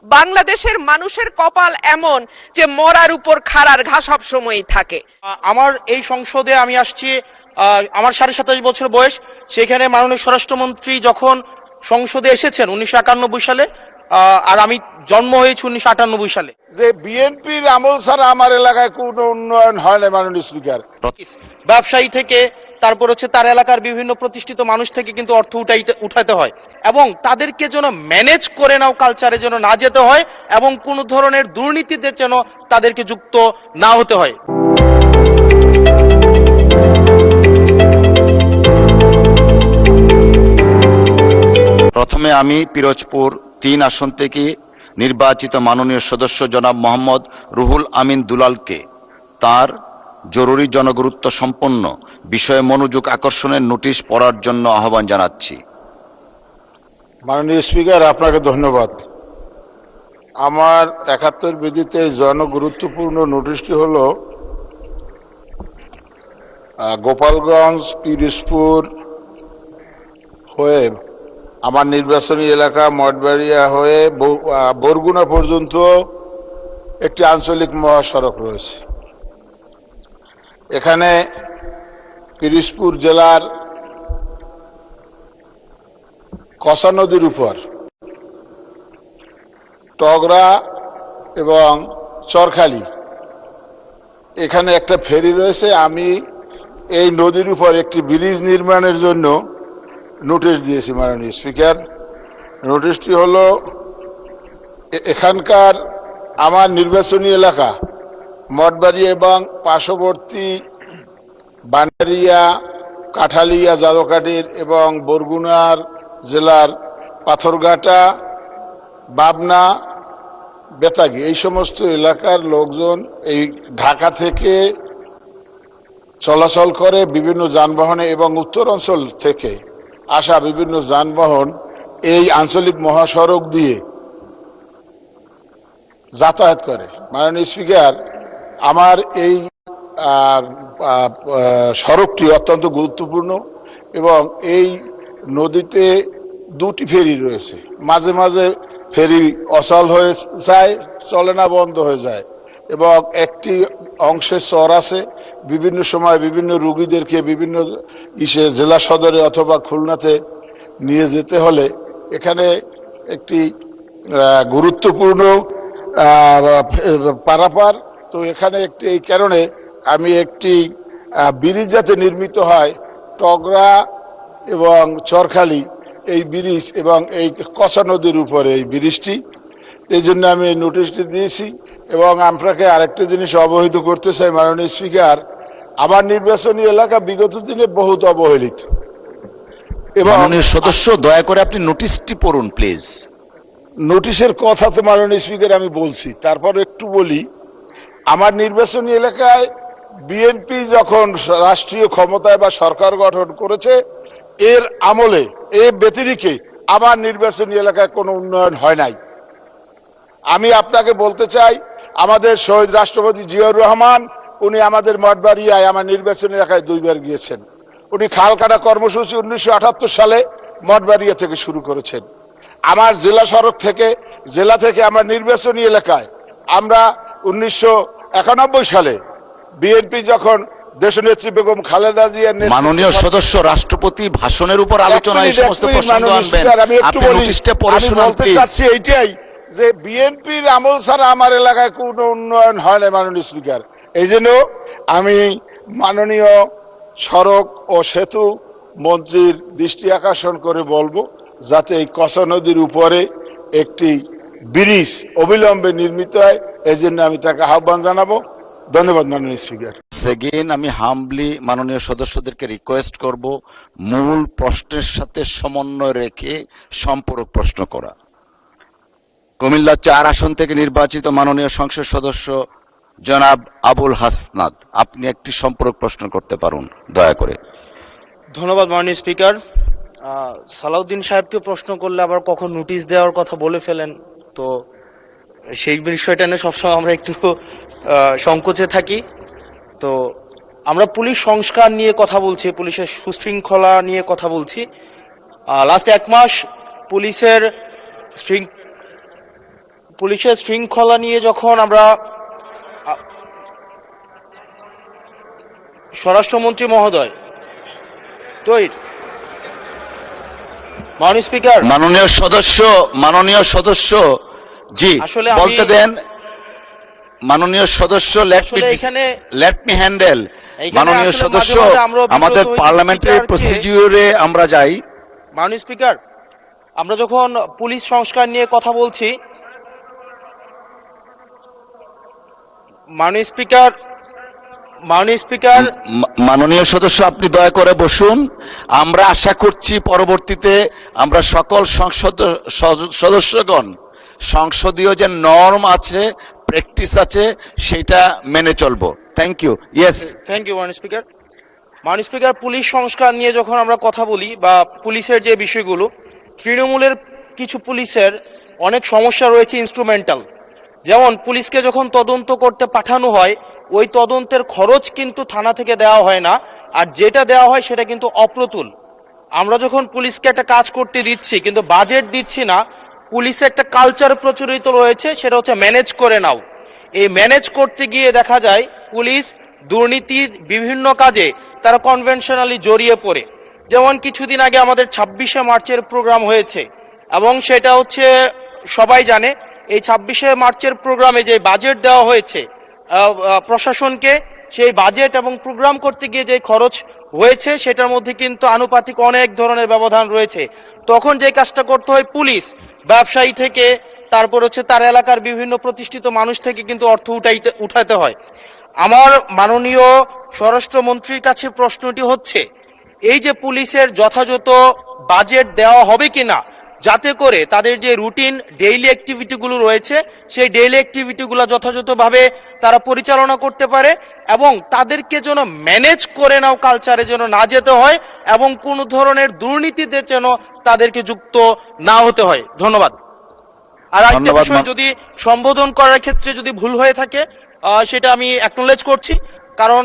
বাংলাদেশের মানুষের কপাল এমন যে মরার উপর খাড়ার ঘা সব সময়ই থাকে। আমার এই সংসদে আমি আসছি, আমার 27.5 বছর বয়স। সেখানে মাননীয় স্বরাষ্ট্রমন্ত্রী যখন সংসদে এসেছেন 1991 সালে, আর আমি জন্ম হয়েছি 1998 সালে। যে বিএনপির আমল ছাড়া আমার এলাকায় কোনো উন্নয়ন হয় না মাননীয় স্পিকার। ব্যবসায়ী থেকে তারপর হচ্ছে তার এলাকার বিভিন্ন প্রতিষ্ঠিত মানুষ থেকে কিন্তু অর্থ উঠাতে হয়, এবং তাদেরকে যেন ম্যানেজ করে নাও কালচারে যেন না যেতে হয়, এবং কোনো ধরনের দুর্নীতিতে যেন তাদেরকে যুক্ত না হতে হয়। প্রথমে আমি পিরোজপুর 3 আসন থেকে নির্বাচিত মাননীয় সদস্য জনাব মোহাম্মদ রুহুল আমিন দুলালকে তার জরুরি জনগুরুত্ব সম্পন্ন বিষয়ে মনোযোগ আকর্ষণের নোটিশ পড়ার জন্য আহ্বান জানাচ্ছি। মাননীয় স্পিকার, আপনাকে ধন্যবাদ। আমার 71 বিধিতে জনগুরুত্বপূর্ণ নোটিশটি হলো গোপালগঞ্জ পিরোজপুর হয়ে আমার নির্বাচনী এলাকা মঠবাড়িয়া হয়ে বরগুনা পর্যন্ত একটি আঞ্চলিক মহাসড়ক রয়েছে। এখানে পিরোজপুর জেলার কসা নদীর উপর টগরা এবং চরখালি এখানে একটা ফেরি রয়েছে। আমি এই নদীর উপর একটি ব্রিজ নির্মাণের জন্য নোটিশ দিয়েছি মাননীয় স্পিকার। নোটিশটি হলো এখানকার আমার নির্বাচনী এলাকা মঠবাড়ি এবং পার্শ্ববর্তী বান্ডারিয়া, কাঠালিয়া, জাদকাটির এবং বরগুনার জেলার পাথরঘাটা, বাবনা, বেতাগী এই সমস্ত এলাকার লোকজন এই ঢাকা থেকে চলাচল করে বিভিন্ন যানবাহনে, এবং উত্তর অঞ্চল থেকে আসা বিভিন্ন যানবাহন এই আঞ্চলিক মহাসড়ক দিয়ে যাতায়াত করে। মাননীয় স্পিকার, আমার এই সড়কটি অত্যন্ত গুরুত্বপূর্ণ, এবং এই নদীতে দুটি ফেরি রয়েছে। মাঝে মাঝে ফেরি অচল হয়ে যায়, চলে না, বন্ধ হয়ে যায়, এবং একটি অংশে চর আছে। বিভিন্ন সময় বিভিন্ন রোগীদেরকে বিভিন্ন জেলা সদরে অথবা খুলনাতে নিয়ে যেতে হলে এখানে একটি গুরুত্বপূর্ণ পারাপার। তো এখানে এই কারণে আমি একটি ব্রিজ যাতে নির্মিত হয় টগরা এবং চরখালি এই ব্রিজ এবং এই কসা নদীর উপরে এই ব্রিজটি, এই জন্য আমি এই নোটিশটি দিয়েছি। এবং আপনাকে আরেকটা জিনিস অবহিত করতে চাই মাননীয় স্পিকার, আমার নির্বাচনী এলাকা বিগত দিনে বহুত অবহেলিত। এবং মাননীয় সদস্য, দয়া করে আপনি নোটিশটি পড়ুন প্লিজ। নোটিশের কথা তো মাননীয় স্পিকার আমি বলছি, তারপর একটু বলি। আমার নির্বাচনী এলাকায় বিএনপি যখন রাষ্ট্রীয় ক্ষমতায় বা সরকার গঠন করেছে, এর আমলে এর ব্যতিরিকে আমার নির্বাচনী এলাকায় কোনো উন্নয়ন হয় নাই। আমি আপনাকে বলতে চাই, আমাদের শহীদ রাষ্ট্রপতি জিয়াউর রহমান উনি আমাদের মঠবাড়িয়ায় আমার নির্বাচনী এলাকায় 2 বার গিয়েছেন। উনি খাল কাটা কর্মসূচি 1978 সালে মঠবাড়িয়া থেকে শুরু করেছেন। আমার জেলা থেকে আমার নির্বাচনী এলাকায় আমরা 1991 সালে বিএনপি যখন দেশনেত্রী বেগম খালেদা জিয়ার মাননীয় সদস্য, রাষ্ট্রপতি ভাষণের উপর আলোচনা এই সমস্ত প্রসঙ্গ আনবেন। আপনি নোটিশটা পড়ে শুনুন প্লিজ। চাচ্ছি এইটাই যে বিএনপির আমল ছাড়া আমার এলাকায় কোনো উন্নয়ন হয় না মাননীয় স্পিকার। এই জন্য আমি মাননীয় সড়ক ও সেতু মন্ত্রীর দৃষ্টি আকর্ষণ করে বলবো যাতে এই কসা নদীর উপরে একটি ব্রিজ অবিলম্বে নির্মিত হয়। এই জন্য আমি তাকে আহ্বান জানাবো। ধন্যবাদ মাননীয় স্পিকার। সেকেন্ড, আমি হাম্বলি মাননীয় সদস্যদেরকে রিকোয়েস্ট করব মূল প্রশ্নের সাথে সমন্বয় রেখে সম্পূরক প্রশ্ন করা। কুমিল্লা 4 আসন থেকে নির্বাচিত মাননীয় সংসদ সদস্য জনাব আবুল হাসনাত, আপনি একটি সম্পূরক প্রশ্ন করতে পারুন দয়া করে। ধন্যবাদ মাননীয় স্পিকার। সালাউদ্দিন সাহেবকে প্রশ্ন করলে আবার কখন নোটিশ দেওয়ার কথা বলে ফেলেন, তো সেই বিষয়টা নিয়ে সবসময় আমরা একটু সংকোচে থাকি। তো আমরা পুলিশ সংস্কার নিয়ে কথা বলছি, পুলিশের সুশৃঙ্খলা নিয়ে কথা বলছি। লাস্ট 1 মাস পুলিশের পুলিশের শৃঙ্খলা নিয়ে যখন আমরা স্বরাষ্ট্রমন্ত্রী মহোদয় মাননীয় স্পিকার, মাননীয় সদস্য জি আসলে বলতে দেন। মাননীয় সদস্য লেট মি হ্যান্ডেল। মাননীয় আসলে সদস্য, মাঝে মাঝে আমরাও বিব্রত আমাদের হই পার্লামেন্টারি স্পিকারকে। প্রসিডিউরে আমরা যাই। মাননীয় স্পিকার, আমরা যখন পুলিশ সংস্কার নিয়ে কথা বলছি, মাননীয় স্পিকার, মাননীয় সদস্য আপনি দয়া করে বসুন। আমরা আশা করছি পরবর্তীতে আমরা সকল সদস্যগণ সংসদীয় যে নর্ম আছে, প্র্যাকটিস আছে, সেটা মেনে চলবো। Thank you. Yes, thank you মাননীয় স্পিকার। মাননীয় স্পিকার, পুলিশ সংস্কার নিয়ে যখন আমরা কথা বলি বা পুলিশের যে বিষয়গুলো, তৃণমূলের কিছু পুলিশের অনেক সমস্যা রয়েছে ইনস্ট্রুমেন্টাল। যেমন পুলিশকে যখন তদন্ত করতে পাঠানো হয়, ওই তদন্তের খরচ কিন্তু থানা থেকে দেওয়া হয় না, আর যেটা দেওয়া হয় সেটা কিন্তু অপ্রতুল। আমরা যখন পুলিশকে একটা কাজ করতে দিচ্ছি কিন্তু বাজেট দিচ্ছি না, পুলিশে একটা কালচার প্রচলিত রয়েছে, সেটা হচ্ছে ম্যানেজ করে নাও। এই ম্যানেজ করতে গিয়ে দেখা যায় পুলিশ দুর্নীতির বিভিন্ন কাজে তারা কনভেনশনালি জড়িয়ে পড়ে। যেমন কিছুদিন আগে আমাদের 26শে মার্চের প্রোগ্রাম হয়েছে, এবং সেটা হচ্ছে সবাই জানে, এই 26শে মার্চের প্রোগ্রামে যে বাজেট দেওয়া হয়েছে প্রশাসনকে, সেই বাজেট এবং প্রোগ্রাম করতে গিয়ে যে খরচ হয়েছে সেটার মধ্যে কিন্তু আনুপাতিক অনেক ধরনের ব্যবধান রয়েছে। তখন যে কাজটা করতে হয়, পুলিশ ব্যবসায়ী থেকে, তারপর হচ্ছে তার এলাকার বিভিন্ন প্রতিষ্ঠিত মানুষ থেকে কিন্তু অর্থ উঠাতে হয়। আমার মাননীয় স্বরাষ্ট্রমন্ত্রীর কাছে প্রশ্নটি হচ্ছে, এই যে পুলিশের যথাযথ বাজেট দেওয়া হবে কিনা, যাতে করে তাদের যে রুটিন ডেইলি অ্যাক্টিভিটিগুলো রয়েছে সেই ডেইলি অ্যাক্টিভিটিগুলো যথাযথভাবে তারা পরিচালনা করতে পারে, এবং তাদেরকে যেন ম্যানেজ করে নাও কালচারে যেন না যেতে হয়, এবং কোনো ধরনের দুর্নীতিতে যেন তাদেরকে যুক্ত না হতে হয়। ধন্যবাদ। আর একটা বিষয়, যদি সম্বোধন করার ক্ষেত্রে যদি ভুল হয়ে থাকে সেটা আমি অ্যাকনোলেজ করছি, কারণ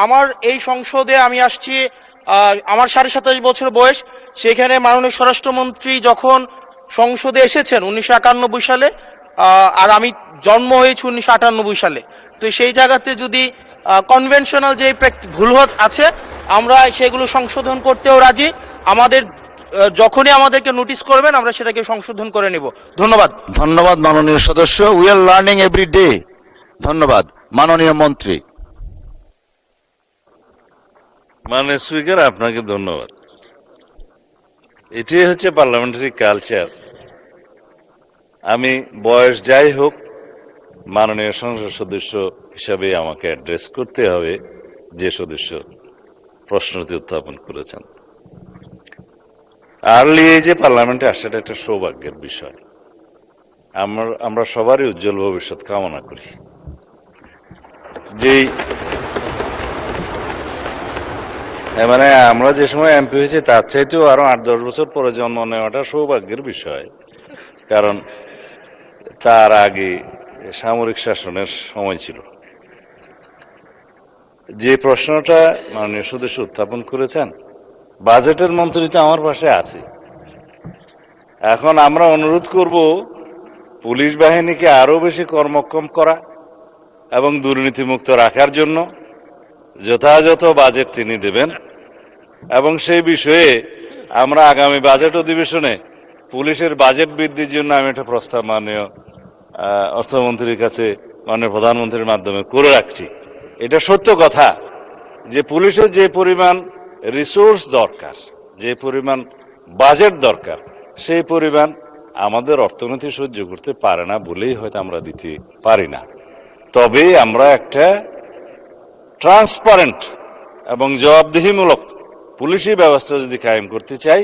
আমার এই সংসদে আমি আসছি, আমার 27.5 বছর বয়স। সেখানে মাননীয় স্বরাষ্ট্রমন্ত্রী যখন সংসদে এসেছেন 1991 সালে, আর আমি জন্ম হয়েছি 1998 সালে। তো সেই জায়গাতে যদি কনভেনশনাল যে ভুল আছে, আমরা সেগুলো সংশোধন করতেও রাজি। আমাদের যখনই আমাদেরকে নোটিশ করবেন আমরা সেটাকে সংশোধন করে নিব। ধন্যবাদ। ধন্যবাদ মাননীয় সদস্য। We are learning every day. ধন্যবাদ। মাননীয় মন্ত্রী। মাননীয় স্পিকার, আপনাকে ধন্যবাদ। এটাই হচ্ছে পার্লামেন্টারি কালচার। আমি বয়স যাই হোক, মাননীয় সংসদ সদস্য হিসাবে আমাকে অ্যাড্রেস করতে হবে যে সদস্য প্রশ্নটি উত্থাপন করেছেন। আর্লি এজে পার্লামেন্টে আসাটা একটা সৌভাগ্যের বিষয়। আমরা সবারই উজ্জ্বল ভবিষ্যৎ কামনা করি। যেই মানে আমরা যে সময় এমপি হয়েছি তার চাইতেও আরো 8-10 বছর পরে জন্ম নেওয়াটা সৌভাগ্যের বিষয়, কারণ তার আগে সামরিক শাসনের সময় ছিল। যে প্রশ্নটা মাননীয় সদস্য উত্থাপন করেছেন, বাজেটের মন্ত্রী তো আমার পাশে আছে। এখন আমরা অনুরোধ করব পুলিশ বাহিনীকে আরো বেশি কর্মক্ষম করা এবং দুর্নীতিমুক্ত রাখার জন্য যথাযথ বাজেট তিনি দেবেন, এবং সেই বিষয়ে আমরা আগামী বাজেট অধিবেশনে পুলিশের বাজেট বৃদ্ধির জন্য আমি একটা প্রস্তাব মাননীয় অর্থমন্ত্রীর কাছে, মাননীয় প্রধানমন্ত্রীর মাধ্যমে করে রাখছি। এটা সত্য কথা যে পুলিশের যে পরিমাণ রিসোর্স দরকার, যে পরিমাণ বাজেট দরকার, সেই পরিমাণ আমাদের অর্থনীতি সহ্য করতে পারে না বলেই হয়তো আমরা দিতে পারি না। তবে আমরা একটা ট্রান্সপারেন্ট এবং জবাবদিহিমূলক পুলিশি ব্যবস্থা যদি কায়েম করতে চাই,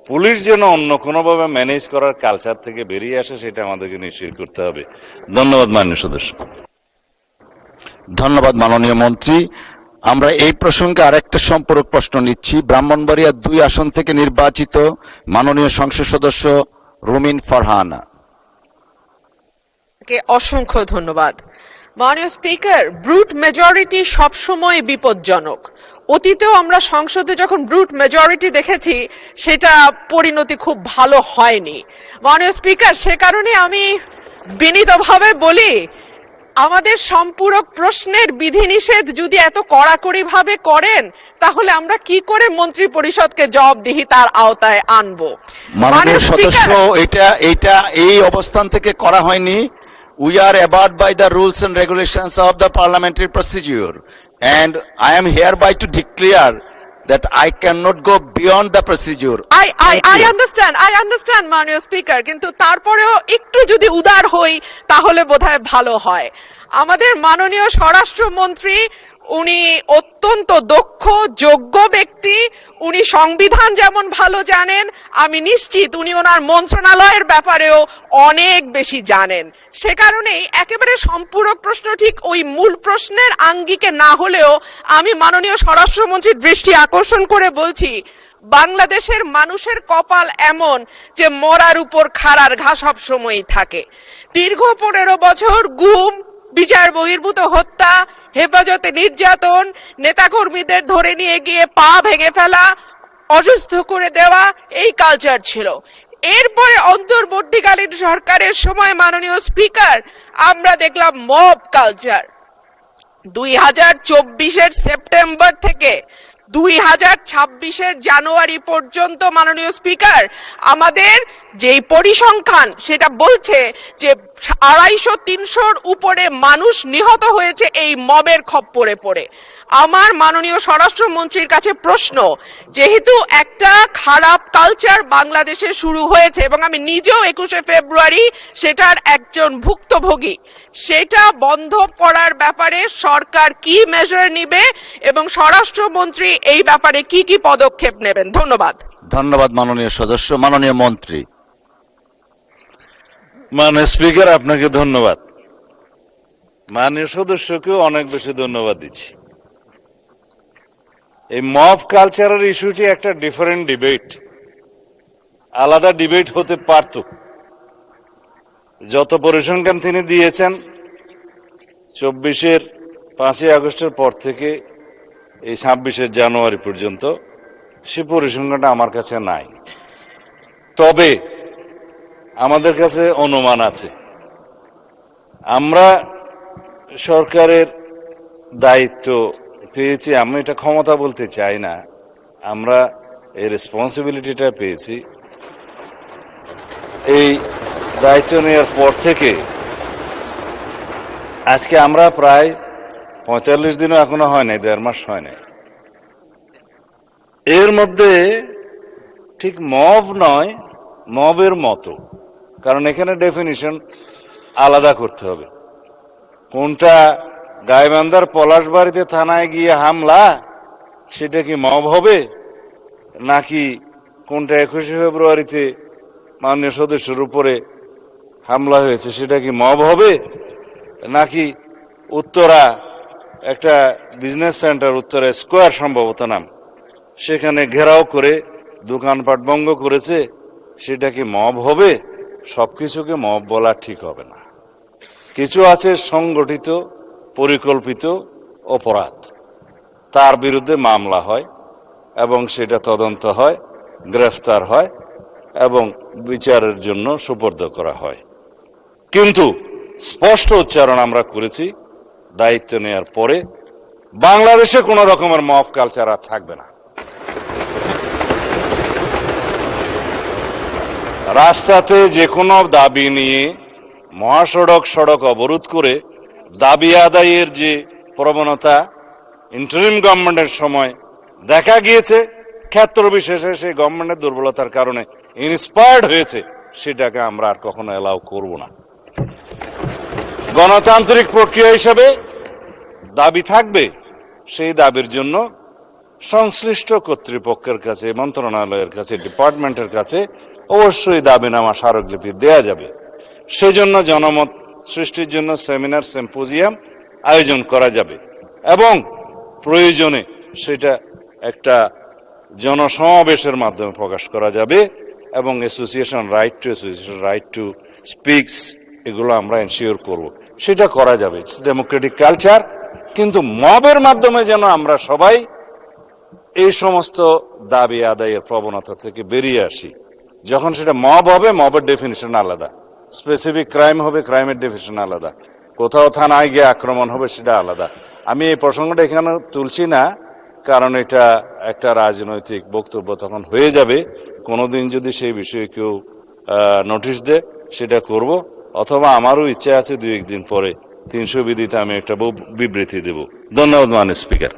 পুলিশ যেন অন্য কোনোভাবে ম্যানেজ করার কালচার থেকে বেরিয়ে আসে, সেটা আমাদেরকে নিশ্চিত করতে হবে। ধন্যবাদ মাননীয় সদস্য। ধন্যবাদ মাননীয় মন্ত্রী। আমরা এই প্রসঙ্গে আরেকটা সম্পূরক প্রশ্ন নিচ্ছি। ব্রাহ্মণবাড়িয়া 2 আসন থেকে নির্বাচিত মাননীয় সংসদ সদস্য রুমিন ফারহানা। অসংখ্য ধন্যবাদ। মাননীয় স্পিকার, ব্রুট মেজরিটি সবসময় বিপজ্জনক। অতীতেও আমরা সংসদে যখন ব্রুট মেজরিটি দেখেছি সেটা পরিণতি খুব ভালো হয়নি। মাননীয় স্পিকার, সে কারণে আমি বিনীতভাবে বলি, আমাদের সম্পূরক প্রশ্নের বিধিনিষেধ যদি এত কড়াকড়ি ভাবে করেন, তাহলে আমরা কি করে মন্ত্রী পরিষদকে জবাবদিহিতার আওতায় আনবো? মাননীয় সদস্য, এটা এই অবস্থান থেকে করা হয়নি। We are abide by the rules and regulations of the parliamentary procedure, and I am hereby to declare that I cannot go beyond the procedure. I understand মাননীয় স্পিকার, কিন্তু তারপরেও একটু যদি উদার হই তাহলে বোধহয় ভালো হয়। আমাদের মাননীয় স্বরাষ্ট্রমন্ত্রী, উনি অত্যন্ত দক্ষ যোগ্য ব্যক্তি, উনি সংবিধান যেমন ভালো জানেন, আমি নিশ্চিত উনি ওনার মন্ত্রণালয়ের ব্যাপারেও অনেক বেশি জানেন। সে কারণেই একেবারে সম্পূরক প্রশ্ন ঠিক ওই মূল প্রশ্নের আঙ্গিকে না হলেও আমি মাননীয় স্বরাষ্ট্রমন্ত্রীর দৃষ্টি আকর্ষণ করে বলছি, বাংলাদেশের মানুষের কপাল এমন যে মরার উপর খাড়ার ঘা সব সময়ই থাকে। দীর্ঘ 15 বছর গুম, বিচার বহির্ভূত হত্যা, হেফাজতে নির্যাতন, নেতাকর্মীদের ধরে নিয়ে গিয়ে পা ভেঙে ফেলা, অসুস্থ করে দেওয়া, এই কালচার ছিল। এরপরে অন্তর্বর্তীকালীন সরকারের সময় মাননীয় স্পিকার আমরা দেখলাম মব কালচার। 2024-এর সেপ্টেম্বর থেকে 2026-এর জানুয়ারি পর্যন্ত মাননীয় স্পিকার আমাদের যেই পরিসংখ্যান সেটা বলছে যে 250-300-র উপরে মানুষ নিহত হয়েছে এই মবের খপ্পরে পড়ে। আমার মাননীয় স্বরাষ্ট্রমন্ত্রীর কাছে প্রশ্ন, যেহেতু একটা খারাপ কালচার বাংলাদেশে শুরু হয়েছে এবং আমি নিজেও 21শে ফেব্রুয়ারি সেটার একজন ভুক্তভোগী, সেটা বন্ধ করার ব্যাপারে সরকার কি মেজার নিবে এবং স্বরাষ্ট্রমন্ত্রী এই ব্যাপারে কি কি পদক্ষেপ নেবেন? ধন্যবাদ। ধন্যবাদ মাননীয় সদস্য। মাননীয় মন্ত্রী। মাননীয় স্পিকার, আপনাকে ধন্যবাদ। মাননীয় সদস্যকেও অনেক বেশি ধন্যবাদ দিচ্ছি। এই মব কালচারের ইস্যুটি একটা ডিফারেন্ট ডিবেট, আলাদা ডিবেট হতে পারত। যত পরিসংখ্যান তিনি দিয়েছেন 24-এর 5ই আগস্টের পর থেকে এই 26-এর জানুয়ারি পর্যন্ত, সে পরিসংখ্যানটা আমার কাছে নাই। তবে আমাদের কাছে অনুমান আছে। আমরা সরকারের দায়িত্ব পেয়েছি, আমি এটা ক্ষমতা বলতে চাই না, আমরা এই রেসপন্সিবিলিটিটা পেয়েছি। এই দায়িত্ব নেওয়ার পর থেকে আজকে আমরা প্রায় 45 দিনও এখনো হয় নাই, 1.5 মাস হয় নাই। এর মধ্যে ঠিক মব নয়, মবের মতো, কারণ এখানে ডেফিনিশন আলাদা করতে হবে। কোনটা গাইবান্ধার পলাশবাড়িতে থানায় গিয়ে হামলা, সেটা কি মব হবে? নাকি কোনটা 21শে ফেব্রুয়ারিতে মাননীয় সদস্যের উপরে হামলা হয়েছে, সেটা কি মব হবে? নাকি উত্তরা একটা বিজনেস সেন্টার, উত্তরা স্কোয়ার সম্ভবত নাম, সেখানে ঘেরাও করে দোকানপাট ভঙ্গ করেছে, সেটা কি মব হবে? সবকিছুকে মব বলা ঠিক হবে না। কিছু আছে সংগঠিত পরিকল্পিত অপরাধ, তার বিরুদ্ধে মামলা হয় এবং সেটা তদন্ত হয়, গ্রেফতার হয় এবং বিচারের জন্য সুপর্দ করা হয়। কিন্তু স্পষ্ট উচ্চারণ আমরা করেছি দায়িত্ব নেওয়ার পরে, বাংলাদেশে কোনো রকমের মব কালচার আর থাকবে না। রাস্তাতে যে কোনো দাবি নিয়ে মহাসড়ক সড়ক অবরোধ করে দাবি আদায়ের যে প্রবণতা ইন্টারিম গভর্নমেন্টের সময় দেখা গিয়েছে, ক্ষেত্র বিশেষে সেই গভর্নমেন্টের দুর্বলতার কারণে ইন্সপায়ার্ড হয়েছে, সেটাকে আমরা আর কখনো এলাও করব না। গণতান্ত্রিক প্রক্রিয়া হিসেবে দাবি থাকবে, সেই দাবির জন্য সংশ্লিষ্ট কর্তৃপক্ষের কাছে, মন্ত্রণালয়ের কাছে, ডিপার্টমেন্টের কাছে অবশ্যই দাবিনামা স্মারকলিপি দেয়া যাবে। সেজন্য জনমত সৃষ্টির জন্য সেমিনার, সিম্পোজিয়াম আয়োজন করা যাবে এবং প্রয়োজনে সেটা একটা জনসমাবেশের মাধ্যমে প্রকাশ করা যাবে এবং association right two association, right two স্পিকস, এগুলো আমরা এনশিওর করব। সেটা করা যাবে, ইটস ডেমোক্রেটিক কালচার। কিন্তু মবের মাধ্যমে যেন আমরা সবাই এই সমস্ত দাবি আদায়ের প্রবণতা থেকে বেরিয়ে আসি। যখন সেটা মব হবে, মবের ডেফিনিশন আলাদা, স্পেসিফিক ক্রাইম হবে, ক্রাইমের ডেফিনেশন আলাদা, কোথাও থানায় গিয়ে আক্রমণ হবে সেটা আলাদা। আমি এই প্রসঙ্গটা এখানে তুলছি না, কারণ এটা একটা রাজনৈতিক বক্তব্য তখন হয়ে যাবে। কোনোদিন যদি সেই বিষয়ে কেউ নোটিশ দেয় সেটা করব, অথবা আমারও ইচ্ছা আছে 2-1 দিন পরে 300 বিধিতে আমি একটা বিবৃতি দেব। ধন্যবাদ মাননীয় স্পিকার।